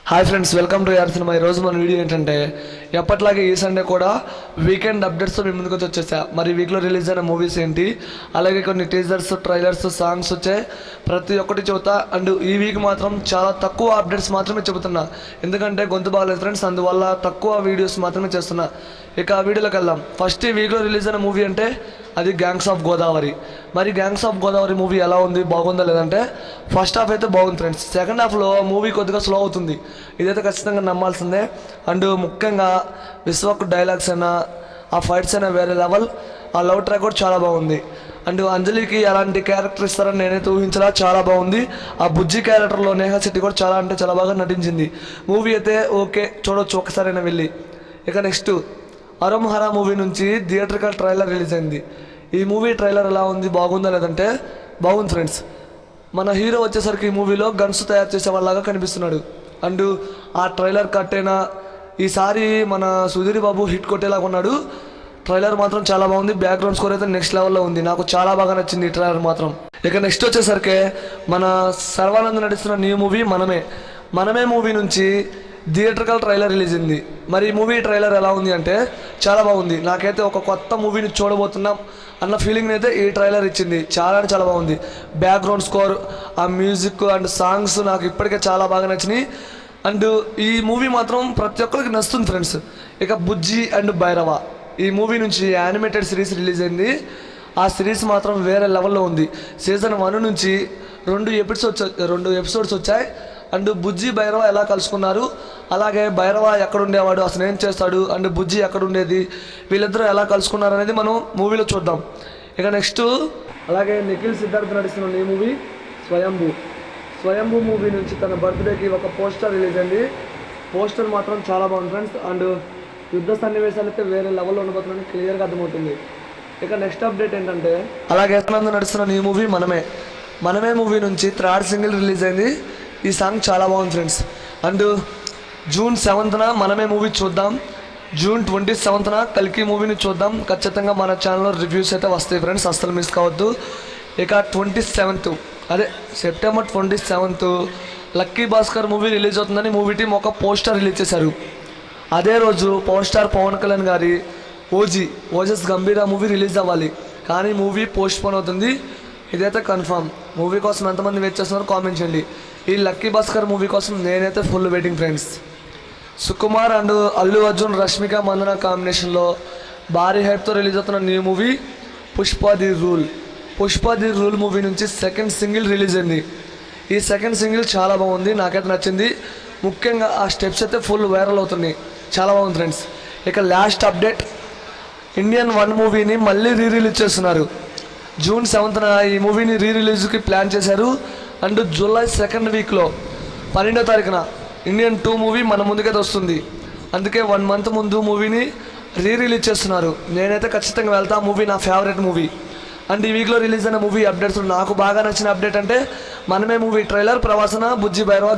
Hi friends, welcome to యార్ cinema. ఈరోజు మన వీడియో ఏంటంటే ఎప్పట్లాగే ఈ సండే కూడా వీకెండ్ అప్డేట్స్తో మేము ముందుకు వచ్చేసా. మరి వీక్లో రిలీజ్ అయిన మూవీస్ ఏంటి, అలాగే కొన్ని టీజర్స్, ట్రైలర్స్, సాంగ్స్ వచ్చాయి, ప్రతి ఒక్కటి చెబుతా. అండ్ ఈ వీక్ మాత్రం చాలా తక్కువ అప్డేట్స్ మాత్రమే చెబుతున్నా, ఎందుకంటే గొంతు బాగలేదు ఫ్రెండ్స్, అందువల్ల తక్కువ వీడియోస్ మాత్రమే చేస్తున్నా. ఇక ఆ వీడియోలోకి వెళ్దాం. ఫస్ట్ ఈ వీక్లో రిలీజ్ అయిన మూవీ అంటే అది గ్యాంగ్స్ ఆఫ్ గోదావరి. మరి గ్యాంగ్స్ ఆఫ్ గోదావరి మూవీ ఎలా ఉంది, బాగుందా లేదంటే ఫస్ట్ హాఫ్ అయితే బాగుంది ఫ్రెండ్స్. సెకండ్ హాఫ్లో మూవీ కొద్దిగా స్లో అవుతుంది, ఇదైతే ఖచ్చితంగా నమ్మాల్సిందే. అండ్ ముఖ్యంగా విశ్వక్ డైలాగ్స్ అయినా, ఆ ఫైట్స్ అయినా వేరే లెవెల్. ఆ లవ్ ట్రాక్ కూడా చాలా బాగుంది. అండ్ అంజలికి అలాంటి క్యారెక్టర్ ఇస్తారని నేనైతే ఊహించలా, చాలా బాగుంది. ఆ బుజ్జి క్యారెక్టర్లో నేహా శెట్టి కూడా చాలా అంటే చాలా బాగా నటించింది. మూవీ అయితే ఓకే, చూడొచ్చు ఒకసారైనా వెళ్ళి. ఇక నెక్స్ట్ అరుంహరా మూవీ నుంచి థియేట్రికల్ ట్రైలర్ రిలీజ్ అయింది. ఈ మూవీ ట్రైలర్ ఎలా ఉంది, బాగుందా లేదంటే బాగుంది ఫ్రెండ్స్. మన హీరో వచ్చేసరికి ఈ మూవీలో గన్స్ తయారు చేసే వాళ్ళలాగా కనిపిస్తున్నాడు. అండ్ ఆ ట్రైలర్ కట్టేనా ఈసారి మన సుధీర్ బాబు హిట్ కొట్టేలాగా ఉన్నాడు. ట్రైలర్ మాత్రం చాలా బాగుంది. బ్యాక్గ్రౌండ్ స్కోర్ అయితే నెక్స్ట్ లెవెల్లో ఉంది, నాకు చాలా బాగా నచ్చింది ఈ ట్రైలర్ మాత్రం. ఇక నెక్స్ట్ వచ్చేసరికి మన సర్వానంద్ నటిస్తున్న న్యూ మూవీ మనమే మూవీ నుంచి థియేట్రికల్ ట్రైలర్ రిలీజ్ అయింది. మరి ఈ మూవీ ట్రైలర్ ఎలా ఉంది అంటే చాలా బాగుంది. నాకైతే ఒక కొత్త మూవీని చూడబోతున్నాం అన్న ఫీలింగ్ అయితే ఈ ట్రైలర్ ఇచ్చింది. చాలా అంటే చాలా బాగుంది. బ్యాక్గ్రౌండ్ స్కోర్, ఆ మ్యూజిక్ అండ్ సాంగ్స్ నాకు ఇప్పటికే చాలా బాగా నచ్చినాయి. అండ్ ఈ మూవీ మాత్రం ప్రతి ఒక్కరికి నచ్చుతుంది ఫ్రెండ్స్. ఇక బుజ్జి అండ్ భైరవ ఈ మూవీ నుంచి యానిమేటెడ్ సిరీస్ రిలీజ్ అయింది. ఆ సిరీస్ మాత్రం వేరే లెవెల్లో ఉంది. సీజన్ 1 నుంచి 2 ఎపిసోడ్స్ వచ్చాయి. అండ్ బుజ్జి భైరవ ఎలా కలుసుకున్నారు, అలాగే భైరవ ఎక్కడుండేవాడు, అసలు ఏం చేస్తాడు, అండ్ బుజ్జి ఎక్కడుండేది, వీళ్ళిద్దరూ ఎలా కలుసుకున్నారు అనేది మనం మూవీలో చూద్దాం. ఇక నెక్స్ట్ అలాగే నిఖిల్ సిద్ధార్థ్ నటిస్తున్న ఈ మూవీ స్వయంభూ మూవీ నుంచి తన బర్త్డేకి ఒక పోస్టర్ రిలీజ్ అయింది. పోస్టర్ మాత్రం చాలా బాగుంది ఫ్రెండ్స్. అండ్ యుద్ధ సన్నివేశాలు అయితే వేరే లెవెల్లో ఉండబోతుందని క్లియర్గా అర్థమవుతుంది. ఇక నెక్స్ట్ అప్డేట్ ఏంటంటే అలాగే నడుస్తున్న ఈ మూవీ మనమే మూవీ నుంచి 3rd సింగిల్ రిలీజ్ అయింది. ఈ సాంగ్ చాలా బాగుంది ఫ్రెండ్స్. అండ్ జూన్ 7న మనమే మూవీ చూద్దాం. జూన్ 27న కల్కి మూవీని చూద్దాం. ఖచ్చితంగా మన ఛానల్లో రివ్యూస్ అయితే వస్తాయి ఫ్రెండ్స్, అస్సలు మిస్ కావద్దు. ఇక 27th అదే September 27th lucky Bhaskar movie release అవుతుందని మూవీ టీం ఒక పోస్టర్ రిలీజ్ చేశారు. అదే రోజు పవర్ స్టార్ పవన్ కళ్యాణ్ గారి ఓజస్ గంభీర మూవీ రిలీజ్ అవ్వాలి, కానీ మూవీ పోస్ట్ పోన్ అవుతుంది. ఇదైతే కన్ఫర్మ్. మూవీ కోసం ఎంతమంది వెయిట్ చేస్తున్నారో కామెంట్ చేయండి. ఈ లక్కీ భాస్కర్ మూవీ కోసం నేనైతే full waiting friends. Sukumar and Allu Arjun, Rashmika Mandanna కాంబినేషన్లో భారీ హైప్తో రిలీజ్ అవుతున్న new movie Pushpa the rule movie నుంచి 2nd సింగిల్ రిలీజ్ అయింది. ఈ 2nd సింగిల్ చాలా బాగుంది, నాకైతే నచ్చింది. ముఖ్యంగా ఆ స్టెప్స్ అయితే ఫుల్ వైరల్ అవుతున్నాయి, చాలా బాగుంది ఫ్రెండ్స్. ఇక లాస్ట్ అప్డేట్, ఇండియన్ 1 మూవీని మళ్ళీ రిలీజ్ చేస్తున్నారు. జూన్ 7న ఈ మూవీని రిలీజ్కి ప్లాన్ చేశారు. అండ్ జూలై 2nd వీక్లో 12వ తారీఖున ఇండియన్ 2 మూవీ మన ముందుకైతే వస్తుంది. అందుకే 1 మంత్ ముందు మూవీని రిలీజ్ చేస్తున్నారు. నేనైతే ఖచ్చితంగా వెళ్తా. మూవీ నా ఫేవరెట్ మూవీ. అండ్ ఈ వీక్లో రిలీజ్ అయిన మూవీ అప్డేట్స్ నాకు బాగా నచ్చిన అప్డేట్ అంటే మనమే మూవీ ట్రైలర్, ప్రవాసన, బుజ్జి భైరవ